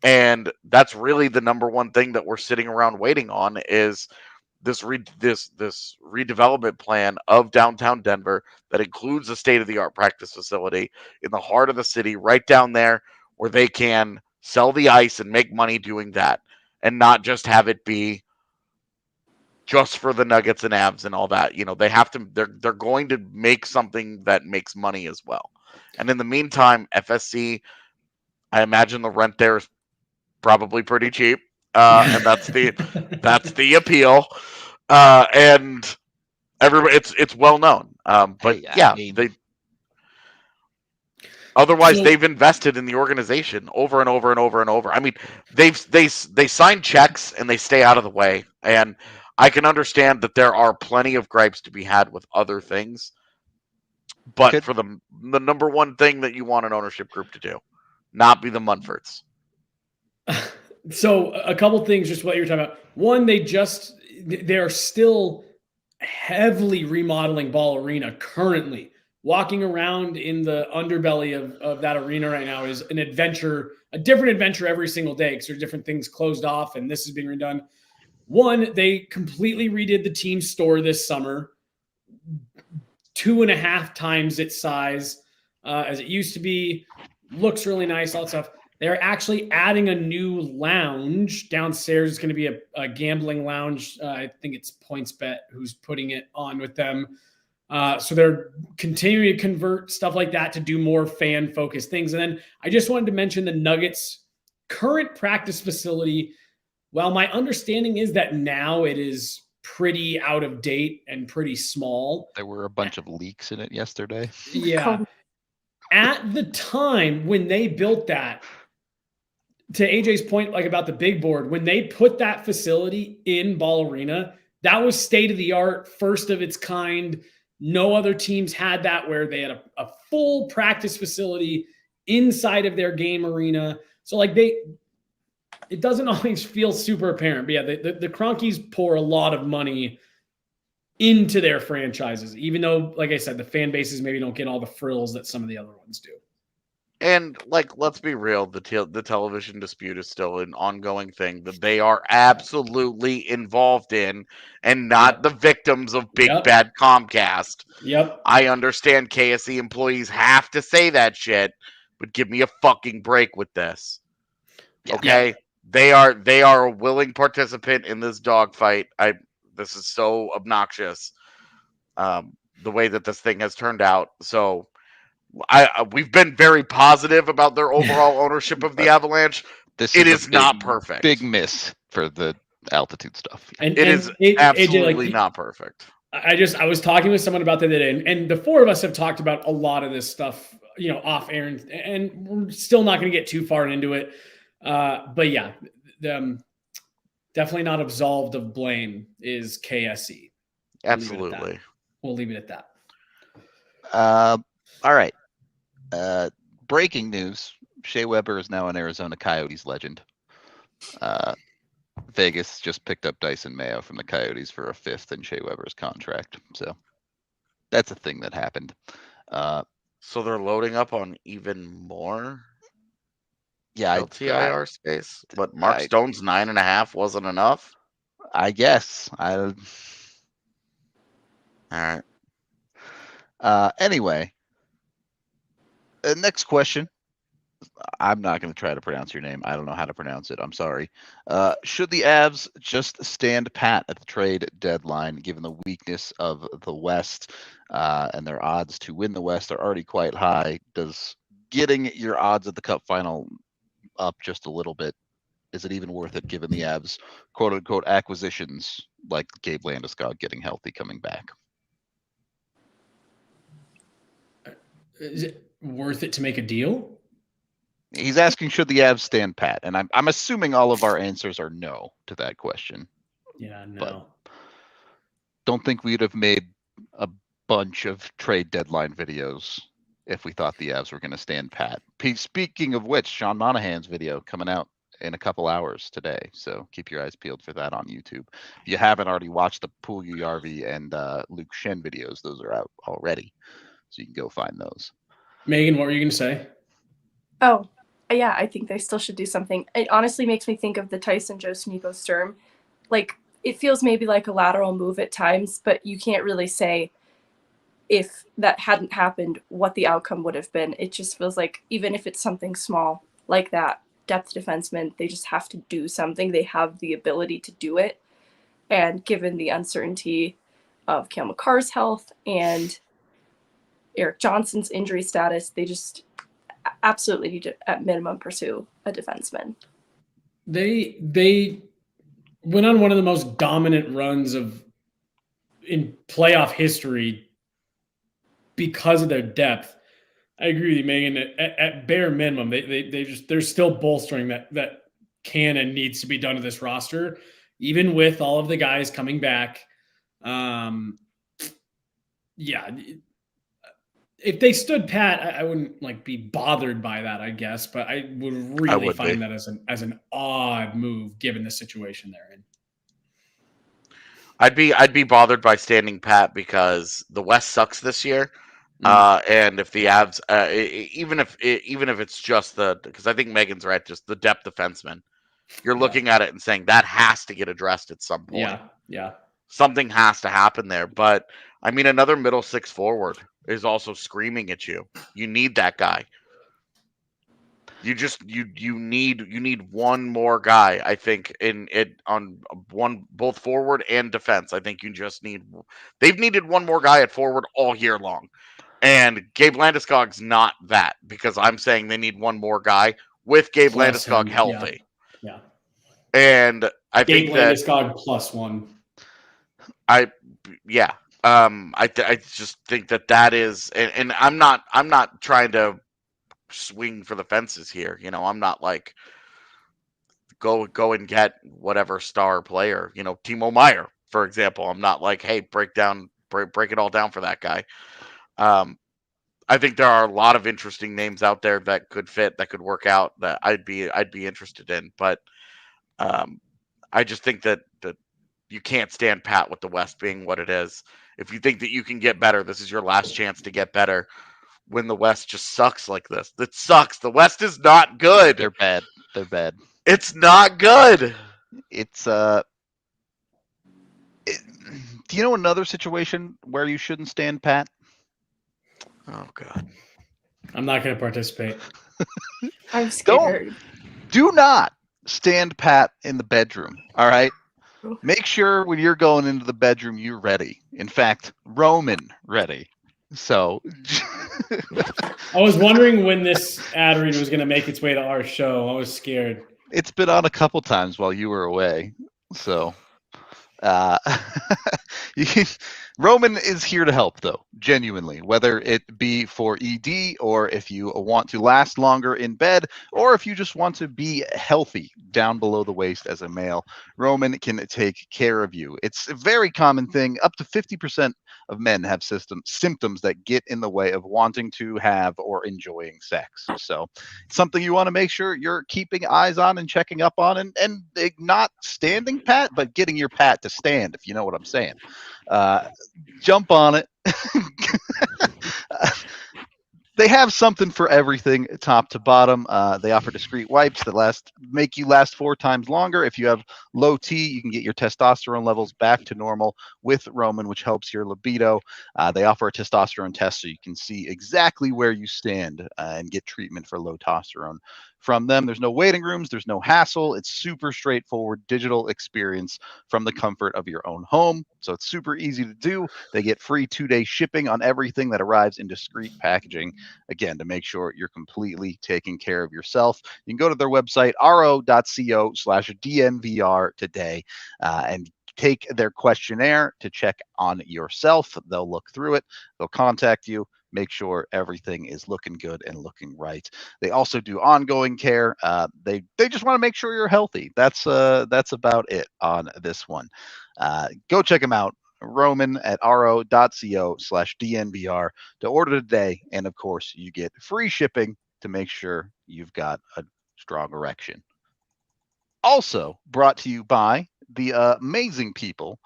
And that's really the number one thing that we're sitting around waiting on, is this redevelopment plan of downtown Denver that includes a state of the art practice facility in the heart of the city, right down there, where they can sell the ice and make money doing that, and not just have it be just for the Nuggets and Avs and all that. They have to. They're going to make something that makes money as well. And in the meantime, FSC, I imagine the rent there is probably pretty cheap, and that's the appeal, and everybody, it's well known. But otherwise, they've invested in the organization over and over and over and over. I mean, they sign checks and they stay out of the way, and I can understand that there are plenty of gripes to be had with other things, but for the number one thing that you want an ownership group to do, not be the Munfords. So a couple things, just what you're talking about. One, they're still heavily remodeling Ball Arena currently. Walking around in the underbelly of that arena right now is an adventure, a different adventure every single day, because there's different things closed off and this is being redone. One, they completely redid the team store this summer, 2.5 times its size as it used to be. Looks really nice, all that stuff. They're actually adding a new lounge downstairs. It's going to be a gambling lounge. I think it's PointsBet who's putting it on with them. So they're continuing to convert stuff like that to do more fan-focused things. And then I just wanted to mention the Nuggets' current practice facility. Well, my understanding is that now it is pretty out of date and pretty small. There were a bunch of leaks in it yesterday. Yeah. At the time when they built that, to AJ's point, like about the big board, when they put that facility in Ball Arena, that was state of the art, first of its kind. No other teams had that, where they had a full practice facility inside of their game arena. So like it doesn't always feel super apparent, but yeah, the Cronkies pour a lot of money into their franchises, even though, like I said, the fan bases maybe don't get all the frills that some of the other ones do. And let's be real, the television dispute is still an ongoing thing that they are absolutely involved in, and not the victims of big bad Comcast. Yep. I understand KSE employees have to say that shit, but give me a fucking break with this. Okay? Yep. They are a willing participant in this dogfight. This is so obnoxious, the way that this thing has turned out. So we've been very positive about their overall ownership of the Avalanche. It is not perfect. Big miss for the altitude stuff. It is absolutely not perfect. I was talking with someone about that today, and the four of us have talked about a lot of this stuff, off air, and we're still not going to get too far into it. But yeah, definitely not absolved of blame is KSE. Absolutely. We'll leave it at that. All right. Breaking news: Shea Weber is now an Arizona Coyotes legend. Vegas just picked up Dyson Mayo from the Coyotes for a 5th in Shea Weber's contract. So that's a thing that happened. So they're loading up on even more LTIR space. But Mark Stone's 9.5 wasn't enough? I guess. All right. Anyway. Next question. I'm not going to try to pronounce your name. I don't know how to pronounce it. I'm sorry. Should the Avs just stand pat at the trade deadline, given the weakness of the West and their odds to win the West are already quite high? Does getting your odds at the Cup final up just a little bit, is it even worth it given the Avs quote unquote acquisitions like Gabe Landeskog getting healthy coming back? Is it worth it to make a deal? He's asking, should the Avs stand pat? And I'm assuming all of our answers are no to that question. Yeah, no. But don't think we'd have made a bunch of trade deadline videos if we thought the Avs were going to stand pat. Speaking of which, Sean Monahan's video coming out in a couple hours today, so keep your eyes peeled for that on YouTube. If you haven't already watched the Pool Yarvi and Luke Shen videos, those are out already, so you can go find those. Megan, what were you going to say? Oh, yeah, I think they still should do something. It honestly makes me think of the Tyson Joe Sneeko Sturm. Like, it feels maybe like a lateral move at times, but you can't really say if that hadn't happened, what the outcome would have been. It just feels like even if it's something small like that, depth defenseman, they just have to do something. They have the ability to do it. And given the uncertainty of Cale Makar's health and Eric Johnson's injury status, they just absolutely need to, at minimum, pursue a defenseman. They went on one of the most dominant runs in playoff history because of their depth. I agree with you, Megan. At bare minimum, they're still bolstering that can and needs to be done to this roster, even with all of the guys coming back. Yeah. If they stood pat, I wouldn't be bothered by that, I guess, but I would really find that as an odd move given the situation they're in. I'd be bothered by standing pat because the West sucks this year. And if the Avs, even if it's just because I think Megan's right, just the depth defenseman, you're looking at it and saying that has to get addressed at some point. Yeah. Something has to happen there. But I mean, another middle six forward is also screaming at you. You need that guy. You need one more guy. I think on both forward and defense. I think they've needed one more guy at forward all year long. And Gabe Landeskog's not that, because I'm saying they need one more guy with Gabe Landeskog healthy. Yeah. And I Gabe think that Landeskog plus one. I just think that is, and I'm not trying to swing for the fences here. I'm not like go and get whatever star player, Timo Meier, for example. I'm not like, hey, break it all down for that guy. I think there are a lot of interesting names out there that could fit, that could work out, that I'd be interested in. But I just think that you can't stand pat with the West being what it is. If you think that you can get better, this is your last chance to get better. When the West just sucks like this, it sucks. The West is not good. They're bad. It's not good. It's do you know another situation where you shouldn't stand pat? Oh God. I'm not going to participate. I'm scared. Do not stand pat in the bedroom. All right. Make sure when you're going into the bedroom, you're ready. In fact, Roman ready. So I was wondering when this ad read was going to make its way to our show. I was scared. It's been on a couple times while you were away. So Roman is here to help, though, genuinely, whether it be for ED or if you want to last longer in bed or if you just want to be healthy down below the waist as a male. Roman can take care of you. It's a very common thing. Up to 50% of men have symptoms that get in the way of wanting to have or enjoying sex. So it's something you want to make sure you're keeping eyes on and checking up on, and not standing pat, but getting your pat to stand, if you know what I'm saying. Jump on it. They have something for everything, top to bottom. They offer discreet wipes that make you last 4 times longer. If you have low T, you can get your testosterone levels back to normal with Roman, which helps your libido. They offer a testosterone test so you can see exactly where you stand and get treatment for low testosterone from them. There's no waiting rooms. There's no hassle. It's super straightforward digital experience from the comfort of your own home. So it's super easy to do. They get free 2-day shipping on everything that arrives in discreet packaging. Again, to make sure you're completely taking care of yourself. You can go to their website, ro.co/DNVR today, and take their questionnaire to check on yourself. They'll look through it. They'll contact you. Make sure everything is looking good and looking right. They also do ongoing care. They just want to make sure you're healthy. That's about it on this one. Go check them out. Roman at ro.co/DNVR to order today. And of course, you get free shipping to make sure you've got a strong erection. Also brought to you by the amazing people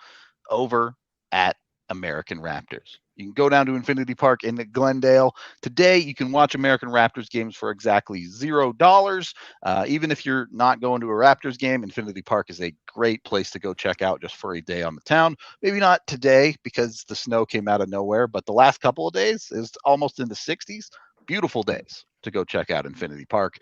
over at American Raptors. You can go down to Infinity Park in Glendale. Today, you can watch American Raptors games for exactly $0. Even if you're not going to a Raptors game, Infinity Park is a great place to go check out just for a day on the town. Maybe not today because the snow came out of nowhere, but the last couple of days is almost in the 60s. Beautiful days to go check out Infinity Park.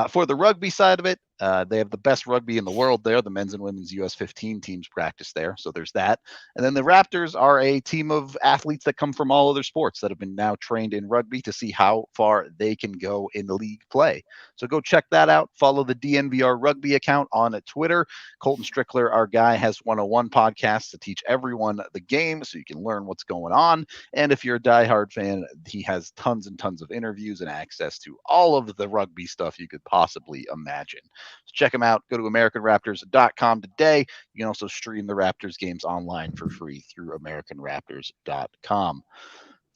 For the rugby side of it, they have the best rugby in the world there. The men's and women's US 15 teams practice there, so there's that. And then the Raptors are a team of athletes that come from all other sports that have been now trained in rugby to see how far they can go in the league play. So go check that out. Follow the DNVR Rugby account on Twitter. Colton Strickler, our guy, has 101 podcasts to teach everyone the game so you can learn what's going on. And if you're a diehard fan, he has tons and tons of interviews and access to all of the rugby stuff you could possibly imagine. So check them out. Go to AmericanRaptors.com today. You can also stream the Raptors games online for free through AmericanRaptors.com.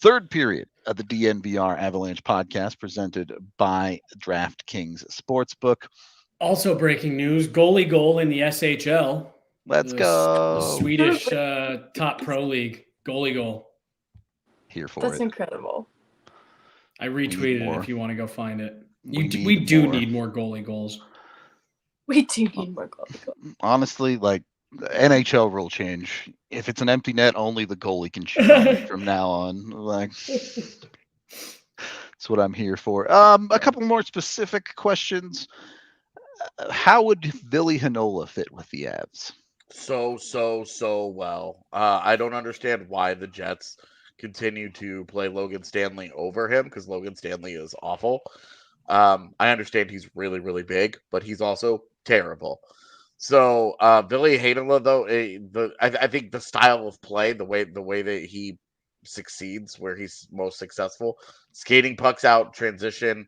Third period of the DNVR Avalanche podcast presented by DraftKings Sportsbook. Also breaking news, goalie goal in the SHL. Let's go. The Swedish top pro league. Goalie goal. Here for That's it. incredible. I retweeted it if you want to go find it. We need do more. need more goalie goals. We do need more goalie goals. Honestly, like the NHL rule change. If it's an empty net, only the goalie can shoot on it from now on. Like that's what I'm here for. A couple more specific questions. How would Billy Hanola fit with the Avs? So well. I don't understand why the Jets continue to play Logan Stanley over him because Logan Stanley is awful. I understand he's really, really big, but he's also terrible. So Billy Hanola, though, I think the style of play, the way that he succeeds, where he's most successful, skating pucks out, transition,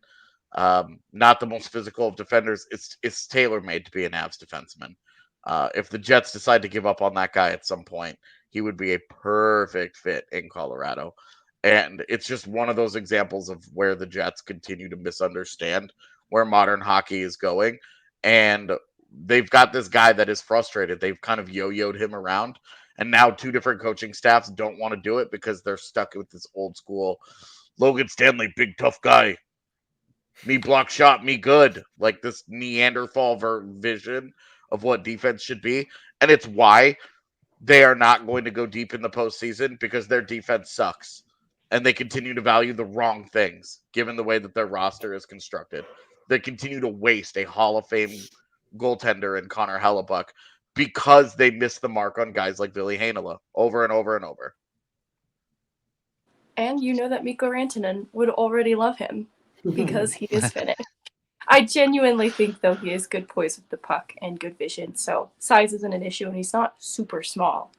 not the most physical of defenders. It's tailor made to be an Avs defenseman. If the Jets decide to give up on that guy at some point, he would be a perfect fit in Colorado. And it's just one of those examples of where the Jets continue to misunderstand where modern hockey is going. And they've got this guy that is frustrated. They've kind of yo-yoed him around. And now 2 different coaching staffs don't want to do it because they're stuck with this old school Logan Stanley, big tough guy. Me block shot, me good. Like this Neanderthal vision of what defense should be. And it's why they are not going to go deep in the postseason because their defense sucks. And they continue to value the wrong things, given the way that their roster is constructed. They continue to waste a Hall of Fame goaltender in Connor Hellebuck because they missed the mark on guys like Billy Hanola over and over and over. And you know that Mikko Rantanen would already love him because he is Finnish. I genuinely think, though, he has good poise with the puck and good vision. So size isn't an issue, and he's not super small.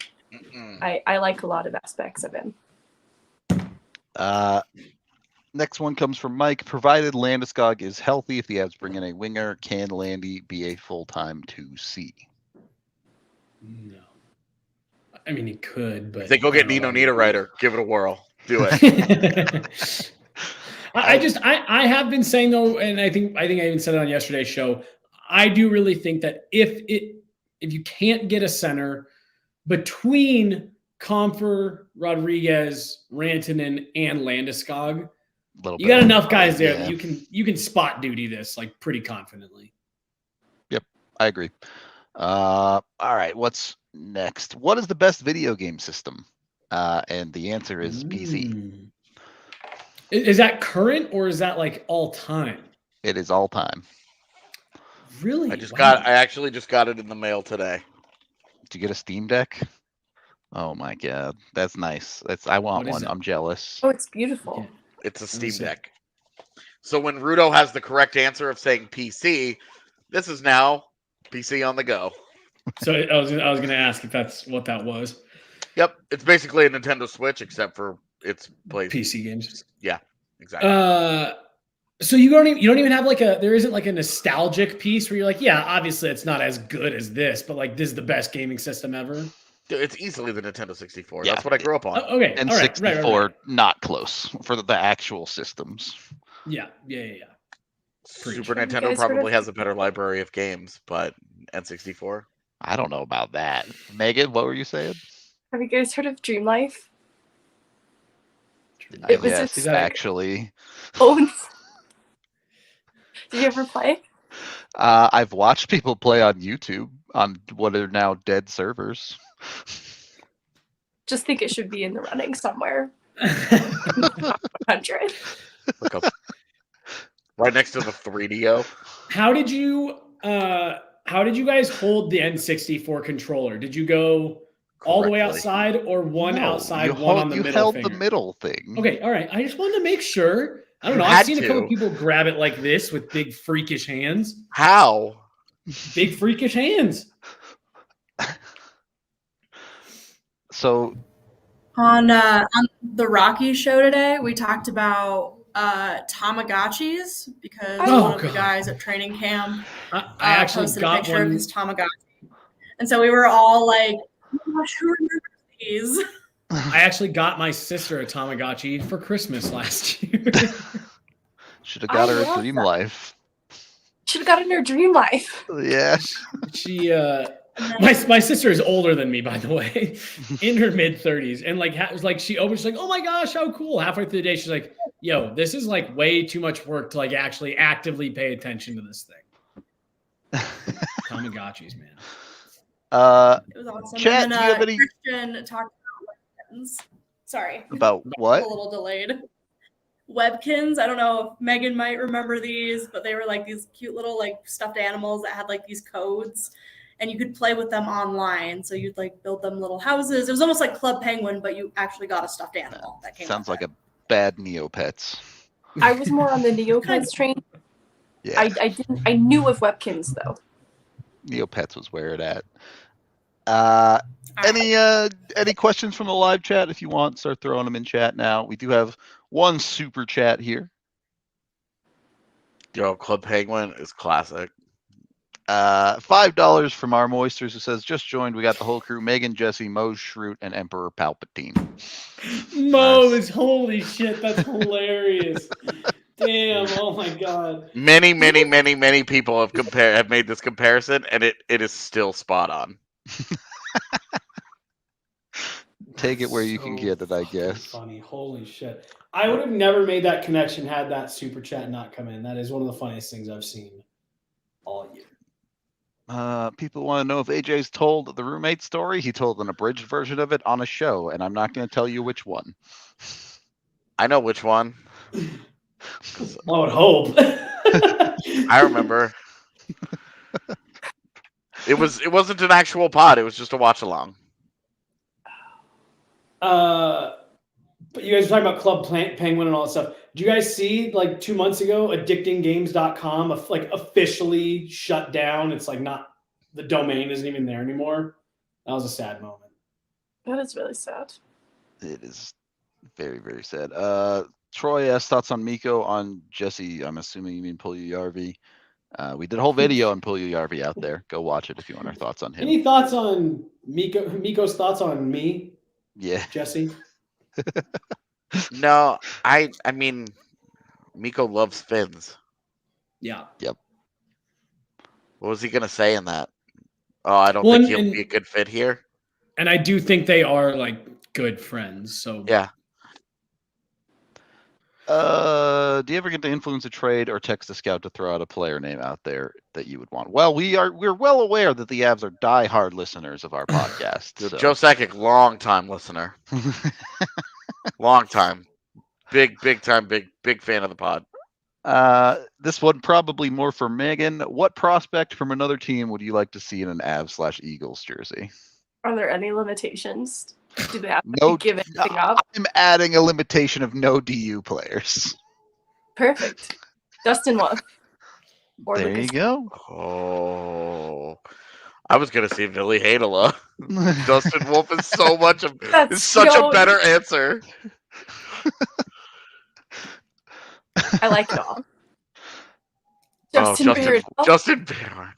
I like a lot of aspects of him. Next one comes from Mike. Provided Landeskog is healthy, if the Avs bring in a winger, can Landy be a full-time 2C? No. I mean, he could, but... If they go get Nino Niederreiter, give it a whirl. Do it. I have been saying, though, and I think I even said it on yesterday's show, I do really think that if you can't get a center between Comfer, Rodriguez, Rantanen, and Landeskog, little You bit got more enough guys there yeah. that you can spot duty this like pretty confidently. Yep, I agree. All right, what's next? What is the best video game system? And the answer is PC. Is that current or is that like all time? It is all time. Really? I actually just got it in the mail today. Did you get a Steam Deck? Oh my god, that's nice. I want What is one. it? I'm jealous. Oh, it's beautiful. Okay. It's a Steam see. Deck. So when Rudo has the correct answer of saying PC, this is now PC on the go. So I was going to ask if that's what that was. Yep, it's basically a Nintendo Switch except for it's plays PC games. Yeah, exactly. So you don't even have like there isn't like a nostalgic piece where you're like, yeah, obviously it's not as good as this, but like this is the best gaming system ever. It's easily the Nintendo 64. Yeah. That's what I grew up on. Okay, And all right, 64, right. not close for the actual systems. Yeah. Super Have you Nintendo guys heard probably of- has a better library of games, but N64. I don't know about that. Megan, what were you saying? Have you guys heard of Dream Life? It was yes, a- actually. Oh, did you ever play? I've watched people play on YouTube on what are now dead servers. Just think it should be in the running somewhere. 100. Look up. Right next to the 3DO. How did you guys hold the N64 controller? Did you go all the way Correctly. outside or one No, outside, you one on the you middle held finger? the middle thing. Okay, all right. I just wanted to make sure. I don't You know. I've had seen a couple to. people grab it like this with big freakish hands. How? Big freakish hands. So On the Rocky show today, we talked about Tamagotchis because Oh, one of the God. guys at training camp I actually posted a got picture of one. his Tamagotchi, and so we were all like, "Oh my gosh, who remembers these?" I actually got my sister a Tamagotchi for Christmas last year. should have got I her a love Dream that. Life. Should have gotten her Dream Life. Yeah. She my sister is older than me, by the way, in her mid-30s, and like was like she's like, oh my gosh, how cool! Halfway through the day, she's like, yo, this is like way too much work to like actually actively pay attention to this thing. Tamagotchis, man. It was awesome. Chat, and do then you have any- Christian talked about Webkins. Sorry, About a what? little delayed. Webkins. I don't know if Megan might remember these, but they were like these cute little like stuffed animals that had like these codes, and you could play with them online. So you'd like build them little houses. It was almost like Club Penguin, but you actually got a stuffed animal that came. Sounds with like it. a bad Neopets. I was more on the Neopets train. Yeah. I knew of Webkins though. Neopets was where it at. All right. Any questions from the live chat? If you want, start throwing them in chat now. We do have one super chat here. Yo, Club Penguin is classic. $5 from our Moisters, who says, just joined. We got the whole crew: Megan, Jesse, Mo, Shroot, and Emperor Palpatine. Mose, holy shit, that's hilarious. Damn, oh my god. Many people have made this comparison, and it is still spot on. Take it where you can get it, I fucking guess. Funny, holy shit. I would have never made that connection had that super chat not come in. That is one of the funniest things I've seen all year. People want to know if AJ's told the roommate story. He told an abridged version of it on a show, and I'm not going to tell you which one. I know which one. I would hope. I remember. It wasn't an actual pod. It was just a watch along. But you guys were talking about Club Penguin and all that stuff. Did you guys see like 2 months ago, addictinggames.com like officially shut down? It's like not, the domain isn't even there anymore. That was a sad moment. That is really sad. It is very, very sad. Troy asks thoughts on Miko on Jesse. I'm assuming you mean Pull Your Yarvi. We did a whole video on Pull Your Yarvi out there. Go watch it if you want our thoughts on him. Any thoughts on Miko's thoughts on me, Yeah. Jesse? No, I mean, Miko loves fins. Yeah. What was he gonna say in that? Oh, I don't Well, think he'll and- be a good fit here. And I do think they are like good friends. So Yeah. Do you ever get to influence a trade or text a scout to throw out a player name out there that you would want? Well, we're well aware that the Avs are diehard listeners of our podcast. So. Joe Sakic, long time listener, long time, big time, big fan of the pod. This one probably more for Megan. What prospect from another team would you like to see in an Avs/Eagles jersey? Are there any limitations? Do they have to No, give anything up? I'm adding a limitation of no DU players. Perfect. Dustin Wolf. Or There Lucas. you go. Oh, I was gonna say Billy Hadela. Dustin Wolf is That's such so- a better answer. I like it all. Justin Baird. Justin Baird.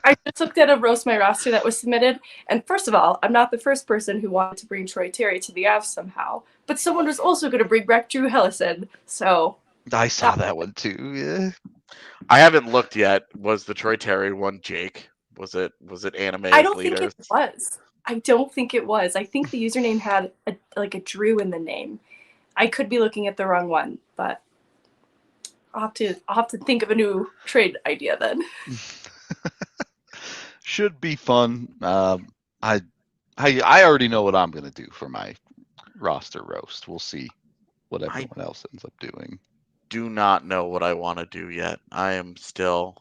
I just looked at a Roast My Roster that was submitted, and first of all, I'm not the first person who wanted to bring Troy Terry to the Avs somehow, but someone was also going to bring back Drew Hellison, so... I saw that one too. Yeah. I haven't looked yet. Was the Troy Terry one Jake? Was it anime? I don't think leaders? it was. I don't think it was. I think the username had a Drew in the name. I could be looking at the wrong one, but I'll have to think of a new trade idea then. Should be fun. I already know what I'm gonna do for my roster roast. We'll see what everyone else ends up doing. Do not know what I want to do yet. I'm still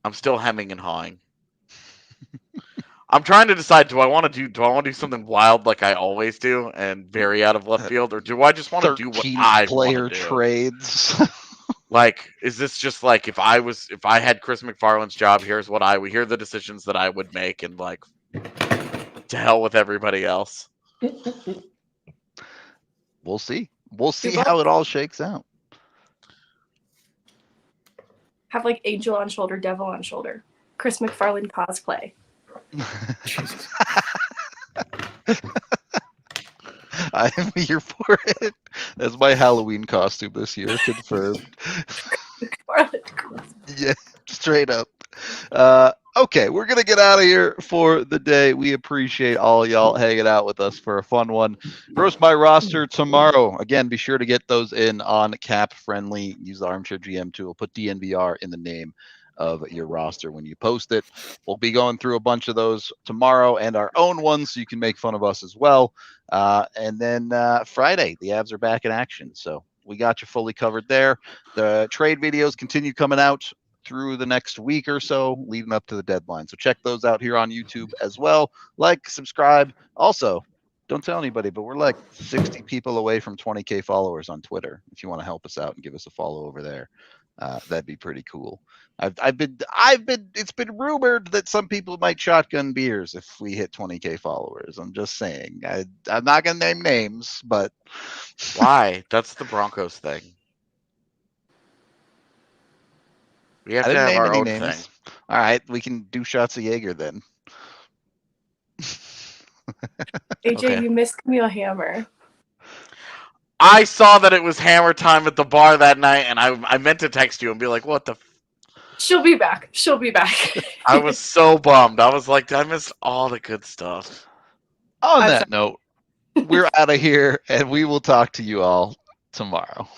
hemming and hawing. I'm trying to decide, do I want to do something wild like I always do and very out of left field, or do I just want to do what I player want to do? trades. Like, is this just like if I had Chris McFarland's job, here are the decisions that I would make, and like to hell with everybody else. We'll see. We'll see how it all shakes out. Have like Angel on shoulder, Devil on shoulder. Chris McFarland cosplay. I am here for it. That's my Halloween costume this year, confirmed. Yeah, straight up. Okay, we're going to get out of here for the day. We appreciate all y'all hanging out with us for a fun one. Roast My Roster tomorrow. Again, be sure to get those in on Cap Friendly. Use the Armchair GM tool. Put DNVR in the name of your roster when you post it. We'll be going through a bunch of those tomorrow and our own ones, so you can make fun of us as well. And then Friday, the Avs are back in action. So we got you fully covered there. The trade videos continue coming out through the next week or so, leading up to the deadline. So check those out here on YouTube as well. Like, subscribe. Also, don't tell anybody, but we're like 60 people away from 20K followers on Twitter. If you want to help us out and give us a follow over there, that'd be pretty cool. It's been rumored that some people might shotgun beers if we hit 20K followers. I'm just saying. I'm not gonna name names, but why? That's the Broncos thing. We have to have our own thing. All right, we can do shots of Jaeger then. AJ, Okay. You missed Camille Hammer. I saw that it was hammer time at the bar that night, and I meant to text you and be like, what the... She'll be back. She'll be back. I was so bummed. I was like, I missed all the good stuff. On that note, we're out of here, and we will talk to you all tomorrow.